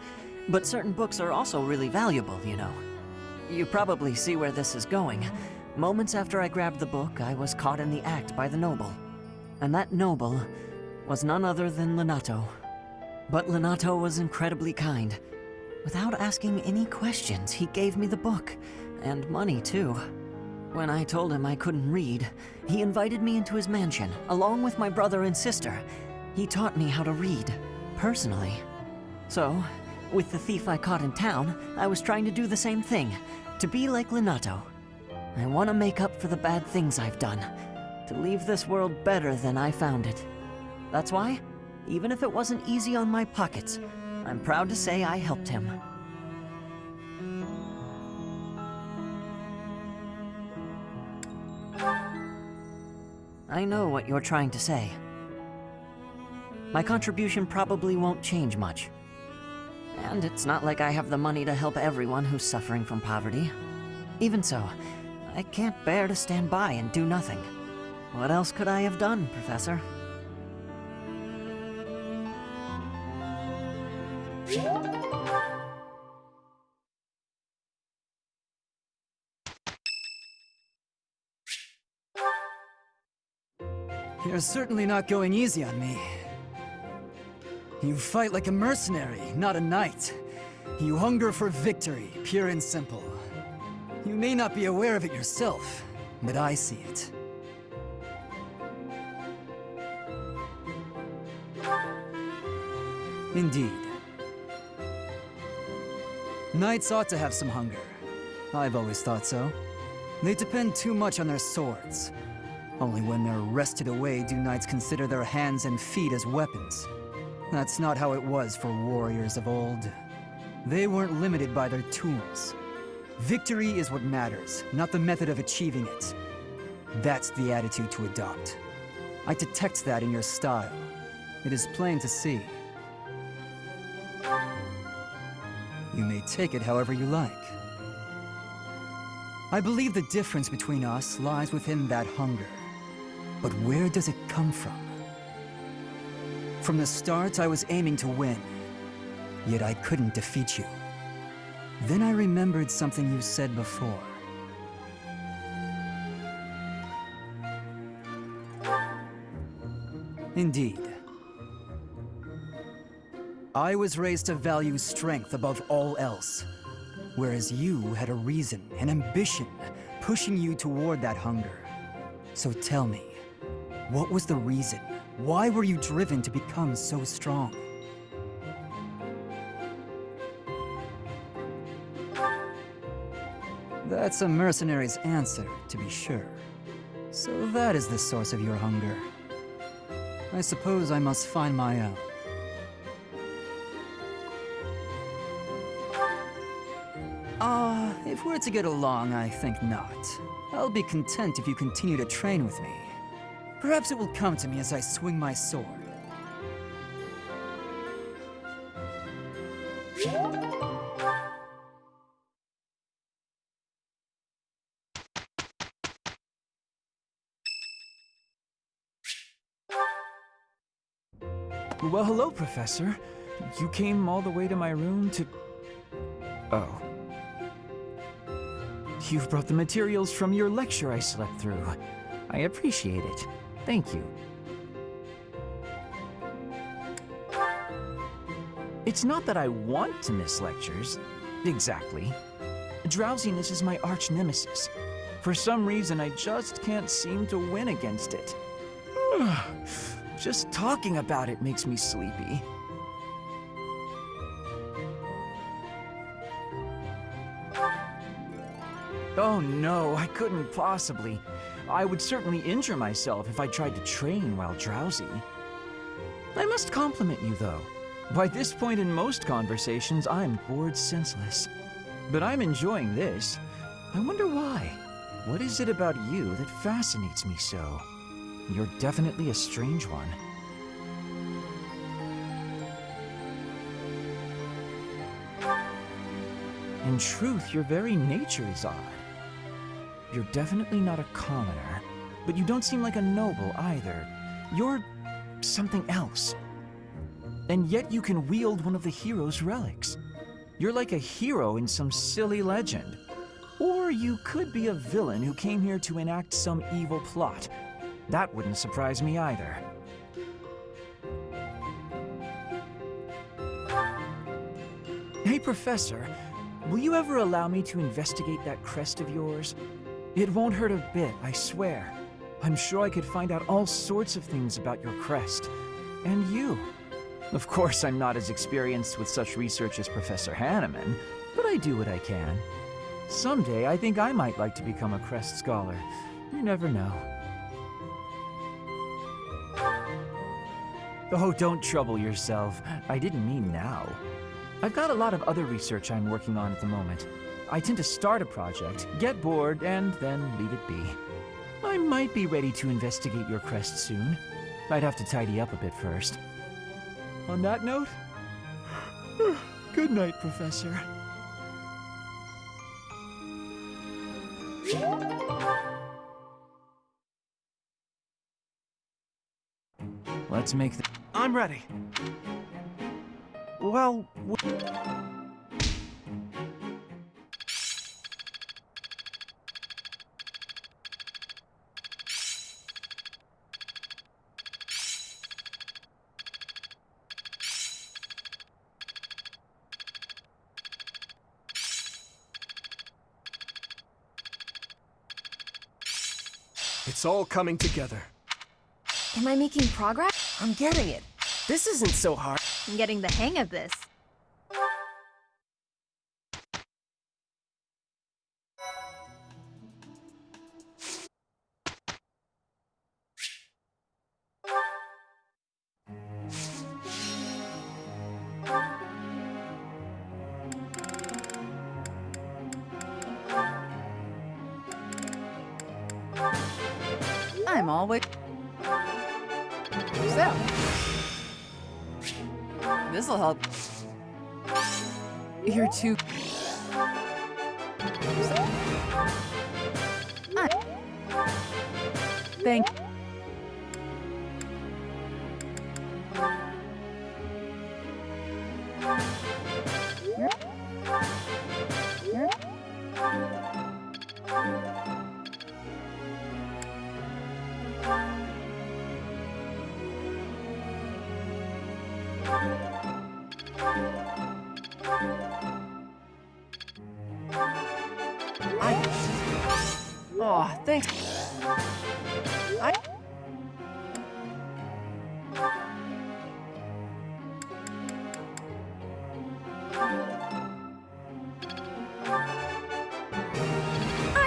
But certain books are also really valuable, you know. You probably see where this is going. Moments after I grabbed the book, I was caught in the act by the noble. And that noble was none other than Lenato. But Lenato was incredibly kind. Without asking any questions, he gave me the book, and money too. When I told him I couldn't read, he invited me into his mansion, along with my brother and sister. He taught me how to read, personally. So, with the thief I caught in town, I was trying to do the same thing, to be like Lenato. I want to make up for the bad things I've done, to leave this world better than I found it. That's why, even if it wasn't easy on my pockets, I'm proud to say I helped him. I know what you're trying to say. My contribution probably won't change much. And it's not like I have the money to help everyone who's suffering from poverty. Even so, I can't bear to stand by and do nothing. What else could I have done, Professor? You're certainly not going easy on me. You fight like a mercenary, not a knight. You hunger for victory, pure and simple. You may not be aware of it yourself, but I see it. Indeed. Knights ought to have some hunger. I've always thought so. They depend too much on their swords. Only when they're wrested away do knights consider their hands and feet as weapons. That's not how it was for warriors of old. They weren't limited by their tools. Victory is what matters, not the method of achieving it. That's the attitude to adopt. I detect that in your style. It is plain to see. You may take it however you like. I believe the difference between us lies within that hunger. But where does it come from? From the start, I was aiming to win. Yet I couldn't defeat you. Then I remembered something you said before. Indeed. I was raised to value strength above all else, whereas you had a reason, an ambition, pushing you toward that hunger. So tell me, what was the reason? Why were you driven to become so strong? That's a mercenary's answer, to be sure. So that is the source of your hunger. I suppose I must find my own. If we're to get along, I think not. I'll be content if you continue to train with me. Perhaps it will come to me as I swing my sword. Well, hello, Professor. You came all the way to my room to... Oh. You've brought the materials from your lecture I slept through. I appreciate it. Thank you. It's not that I want to miss lectures. Exactly. Drowsiness is my arch nemesis. For some reason, I just can't seem to win against it. Just talking about it makes me sleepy. Oh no, I couldn't possibly. I would certainly injure myself if I tried to train while drowsy. I must compliment you, though. By this point in most conversations, I'm bored senseless. But I'm enjoying this. I wonder why. What is it about you that fascinates me so? You're definitely a strange one. In truth, your very nature is odd. You're definitely not a commoner, but you don't seem like a noble either. You're something else. And yet you can wield one of the hero's relics. You're like a hero in some silly legend. Or you could be a villain who came here to enact some evil plot. That wouldn't surprise me either. Hey, Professor, will you ever allow me to investigate that crest of yours? It won't hurt a bit, I swear. I'm sure I could find out all sorts of things about your crest. And you. Of course, I'm not as experienced with such research as Professor Hanneman, but I do what I can. Someday, I think I might like to become a crest scholar. You never know. Oh, don't trouble yourself. I didn't mean now. I've got a lot of other research I'm working on at the moment. I tend to start a project, get bored, and then leave it be. I might be ready to investigate your crest soon. I'd have to tidy up a bit first. On that note, good night, Professor. Let's make the... I'm ready. Well... It's all coming together. Am I making progress? I'm getting it. This isn't so hard. I'm getting the hang of this. I'm always... So... This'll help. You're too... Thank... Oh, thanks. I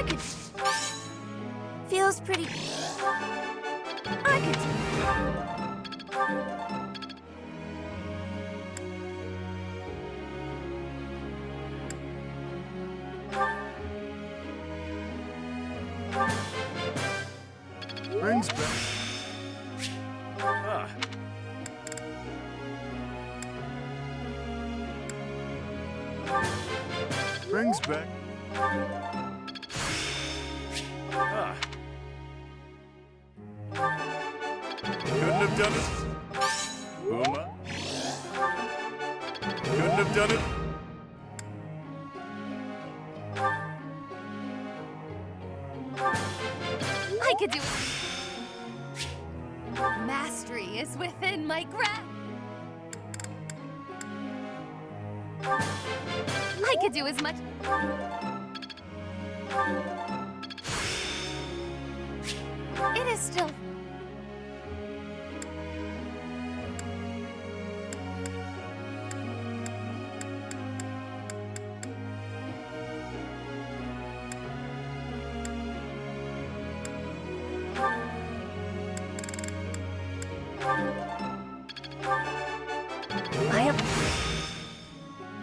could... Feels pretty... I could... Brings back. Ah. Brings back. Ah. Couldn't have done it. Uma. Couldn't have done it. I could do it. Mastery is within my grasp. I could do as much. It is still.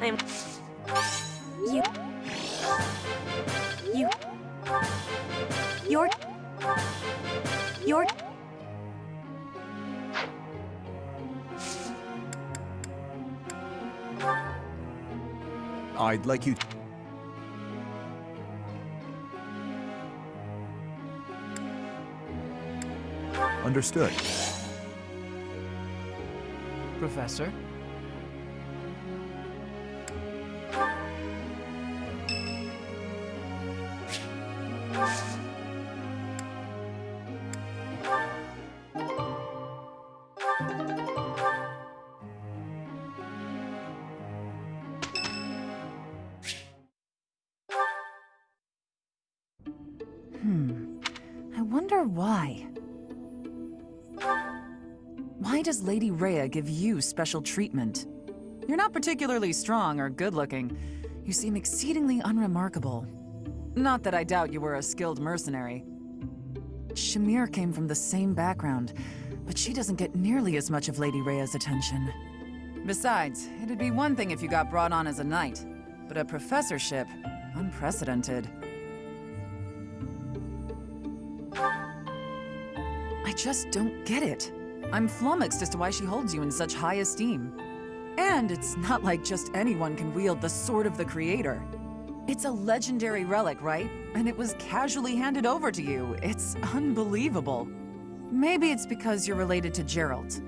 I am. You. You're. I'd like you. Understood. Professor? I wonder why. Why does Lady Rhea give you special treatment? You're not particularly strong or good-looking. You seem exceedingly unremarkable. Not that I doubt you were a skilled mercenary. Shamir came from the same background, but she doesn't get nearly as much of Lady Rhea's attention. Besides, it'd be one thing if you got brought on as a knight, but a professorship, unprecedented. I just don't get it. I'm flummoxed as to why she holds you in such high esteem. And it's not like just anyone can wield the Sword of the Creator. It's a legendary relic, right? And it was casually handed over to you. It's unbelievable. Maybe it's because you're related to Geralt.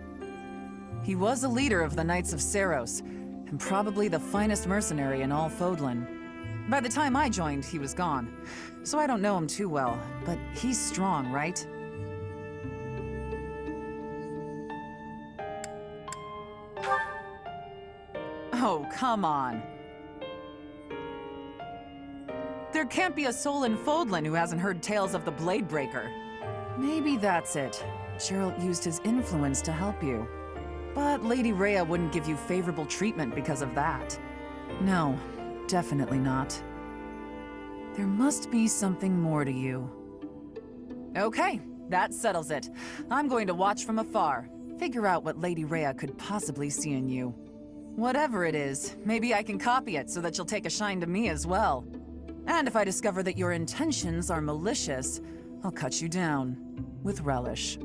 He was a leader of the Knights of Seiros, and probably the finest mercenary in all Fodlan. By the time I joined, he was gone. So I don't know him too well, but he's strong, right? Oh, come on. There can't be a soul in Fodlan who hasn't heard tales of the Bladebreaker. Maybe that's it. Geralt used his influence to help you. But Lady Rhea wouldn't give you favorable treatment because of that. No, definitely not. There must be something more to you. Okay, that settles it. I'm going to watch from afar, figure out what Lady Rhea could possibly see in you. Whatever it is, maybe I can copy it so that you'll take a shine to me as well. And if I discover that your intentions are malicious, I'll cut you down with relish.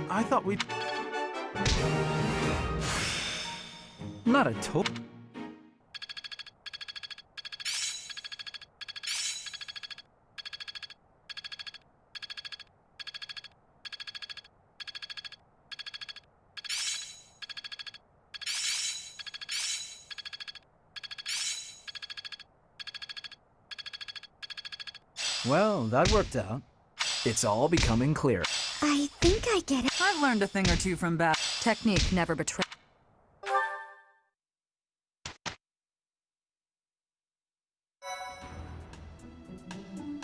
I thought we'd... Not a total. Well, that worked out. It's all becoming clear. I think I get it. I've learned a thing or two from Bat. Technique never betrays.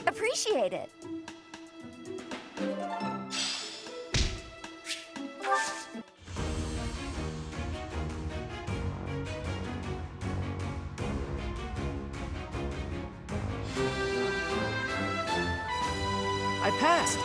Appreciate it. I passed!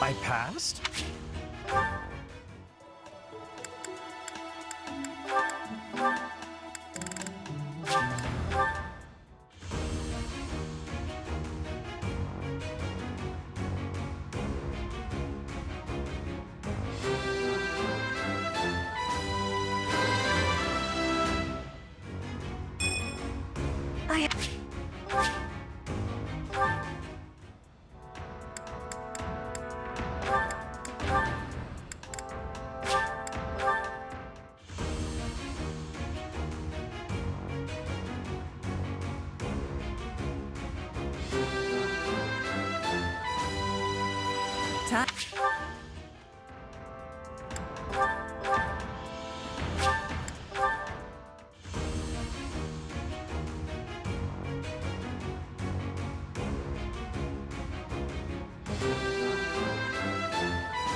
I passed?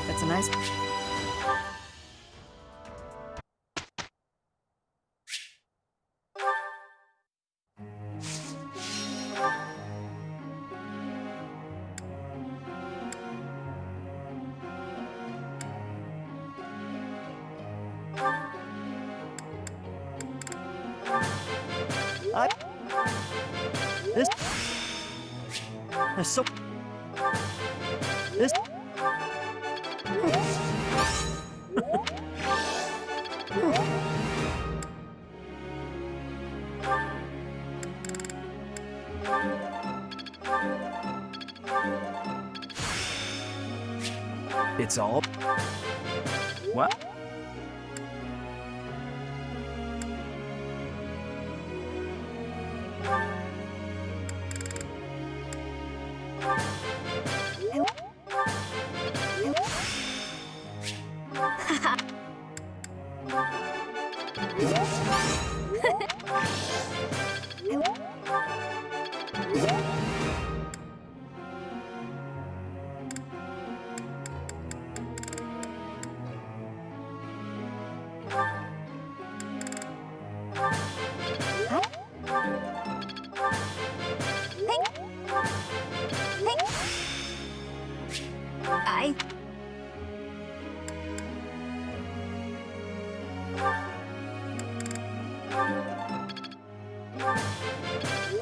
That's a nice... This... There's so... This... It's all... What?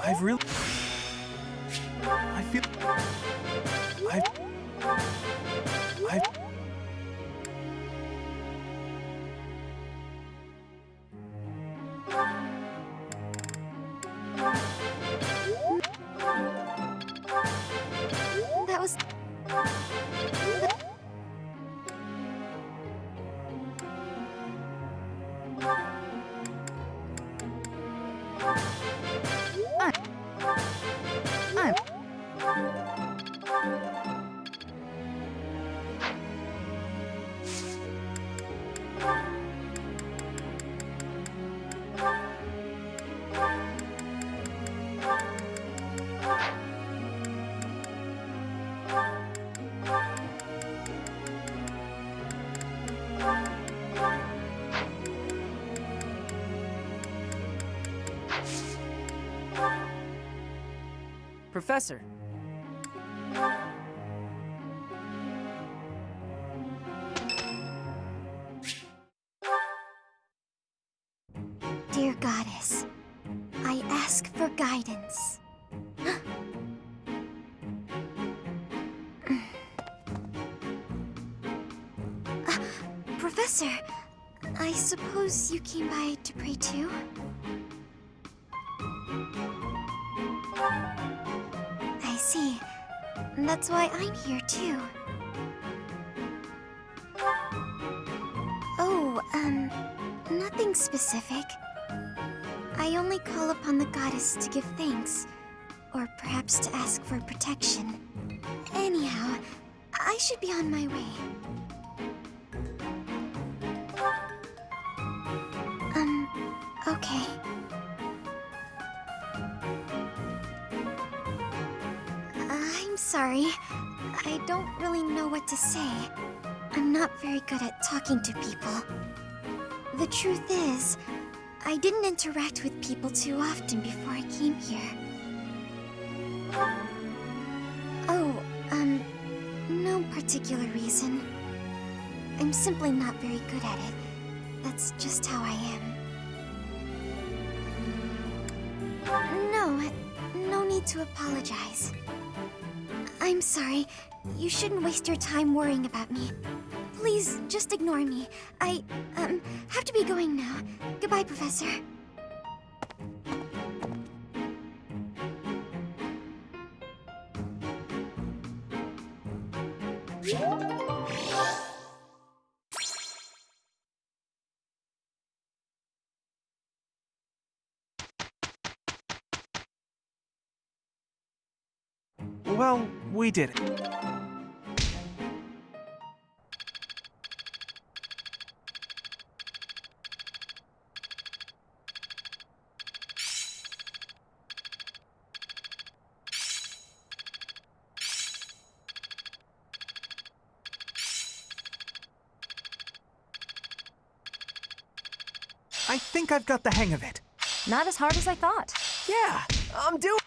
I've really... I feel... I've... That was... Professor. Dear Goddess, I ask for guidance. Professor, I suppose you came by to pray too? I see. That's why I'm here too. Oh, nothing specific. I only call upon the goddess to give thanks, or perhaps to ask for protection. Anyhow, I should be on my way. Okay. I'm sorry. I don't really know what to say. I'm not very good at talking to people. The truth is, I didn't interact with people too often before I came here. Oh, no particular reason. I'm simply not very good at it. That's just how I am. No need to apologize. I'm sorry. You shouldn't waste your time worrying about me. Please, just ignore me. I, have to be going now. Goodbye, Professor. Well, we did it. I think I've got the hang of it. Not as hard as I thought. Yeah, I'm doing...